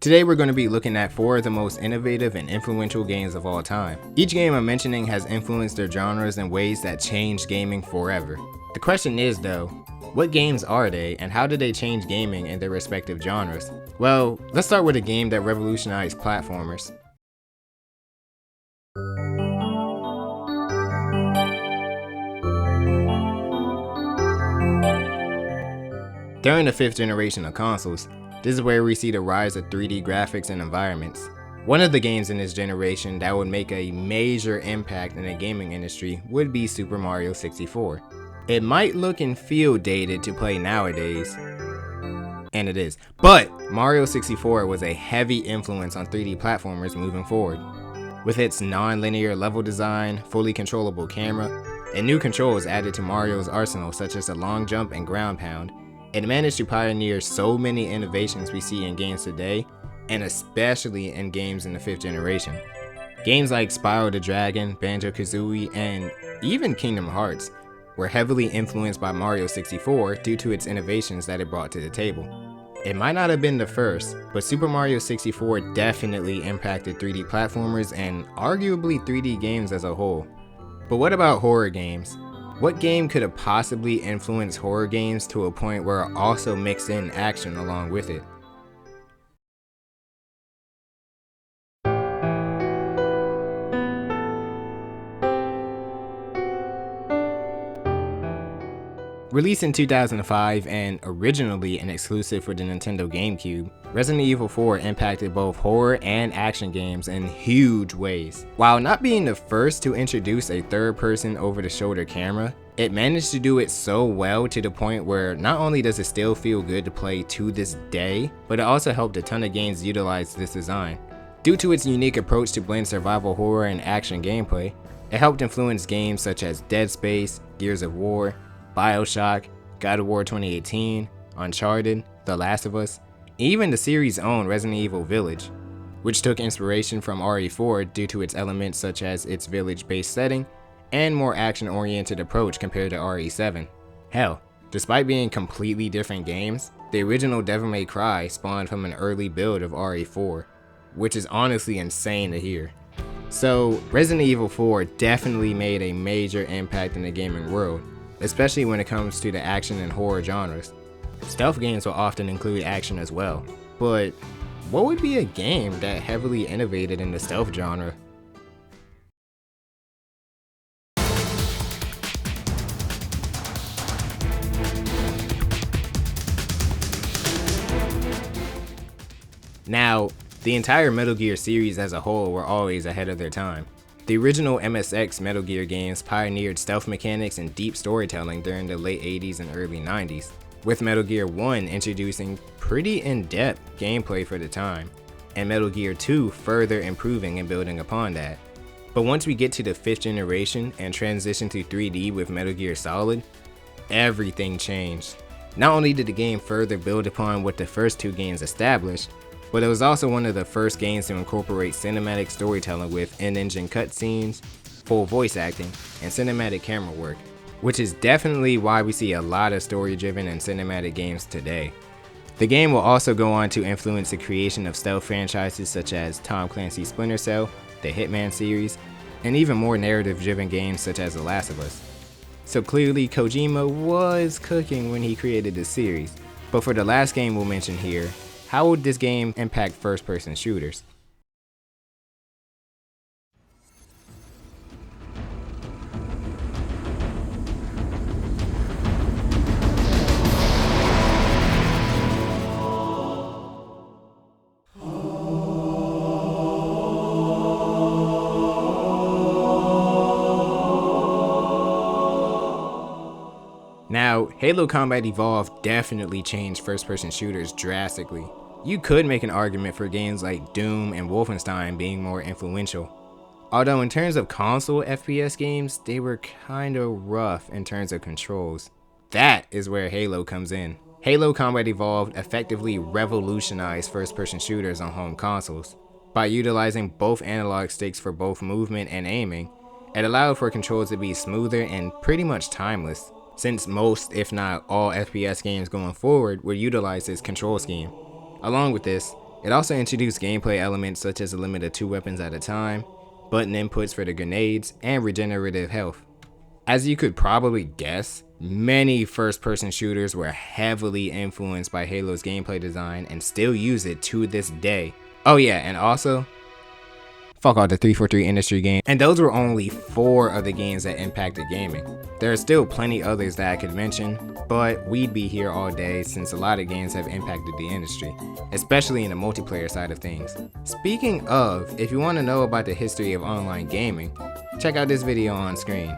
Today we're going to be looking at 4 of the most innovative and influential games of all time. Each game I'm mentioning has influenced their genres in ways that changed gaming forever. The question is though, what games are they and how did they change gaming in their respective genres? Well, let's start with a game that revolutionized platformers. During the 5th generation of consoles, this is where we see the rise of 3D graphics and environments. One of the games in this generation that would make a major impact in the gaming industry would be Super Mario 64. It might look and feel dated to play nowadays, and it is, but Mario 64 was a heavy influence on 3D platformers moving forward. With its non-linear level design, fully controllable camera, and new controls added to Mario's arsenal such as the long jump and ground pound, it managed to pioneer so many innovations we see in games today, and especially in games in the 5th generation. Games like Spyro the Dragon, Banjo-Kazooie, and even Kingdom Hearts were heavily influenced by Mario 64 due to its innovations that it brought to the table. It might not have been the first, but Super Mario 64 definitely impacted 3D platformers and arguably 3D games as a whole. But what about horror games? What game could have possibly influenced horror games to a point where it also mixed in action along with it? Released in 2005 and originally an exclusive for the Nintendo GameCube, Resident Evil 4 impacted both horror and action games in huge ways. While not being the first to introduce a third-person over-the-shoulder camera, it managed to do it so well to the point where not only does it still feel good to play to this day, but it also helped a ton of games utilize this design. Due to its unique approach to blend survival horror and action gameplay, it helped influence games such as Dead Space, Gears of War, BioShock, God of War 2018, Uncharted, The Last of Us, even the series' own Resident Evil Village, which took inspiration from RE4 due to its elements such as its village-based setting and more action-oriented approach compared to RE7. Hell, despite being completely different games, the original Devil May Cry spawned from an early build of RE4, which is honestly insane to hear. So, Resident Evil 4 definitely made a major impact in the gaming world, especially when it comes to the action and horror genres. Stealth games will often include action as well, but what would be a game that heavily innovated in the stealth genre? Now, the entire Metal Gear series as a whole were always ahead of their time. The original MSX Metal Gear games pioneered stealth mechanics and deep storytelling during the late 80s and early 90s, with Metal Gear 1 introducing pretty in-depth gameplay for the time, and Metal Gear 2 further improving and building upon that. But once we get to the 5th generation and transition to 3D with Metal Gear Solid, everything changed. Not only did the game further build upon what the first 2 games established, but it was also one of the first games to incorporate cinematic storytelling with in-engine cutscenes, full voice acting, and cinematic camera work, which is definitely why we see a lot of story-driven and cinematic games today. The game will also go on to influence the creation of stealth franchises such as Tom Clancy's Splinter Cell, the Hitman series, and even more narrative-driven games such as The Last of Us. So clearly Kojima was cooking when he created this series, but for the last game we'll mention here, how would this game impact first-person shooters? Now, Halo Combat Evolved definitely changed first-person shooters drastically. You could make an argument for games like Doom and Wolfenstein being more influential. Although in terms of console FPS games, they were kinda rough in terms of controls. That is where Halo comes in. Halo Combat Evolved effectively revolutionized first-person shooters on home consoles. By utilizing both analog sticks for both movement and aiming, it allowed for controls to be smoother and pretty much timeless, since most, if not all, FPS games going forward would utilize this control scheme. Along with this, It also introduced gameplay elements such as a limit of 2 weapons at a time, button inputs for the grenades, and regenerative health. As you could probably guess, many first-person shooters were heavily influenced by Halo's gameplay design and still use it to this day. Oh yeah, and also, fuck all the 343 Industry games. And those were only 4 of the games that impacted gaming. There are still plenty others that I could mention, but we'd be here all day since a lot of games have impacted the industry, especially in the multiplayer side of things. Speaking of, if you want to know about the history of online gaming, check out this video on screen.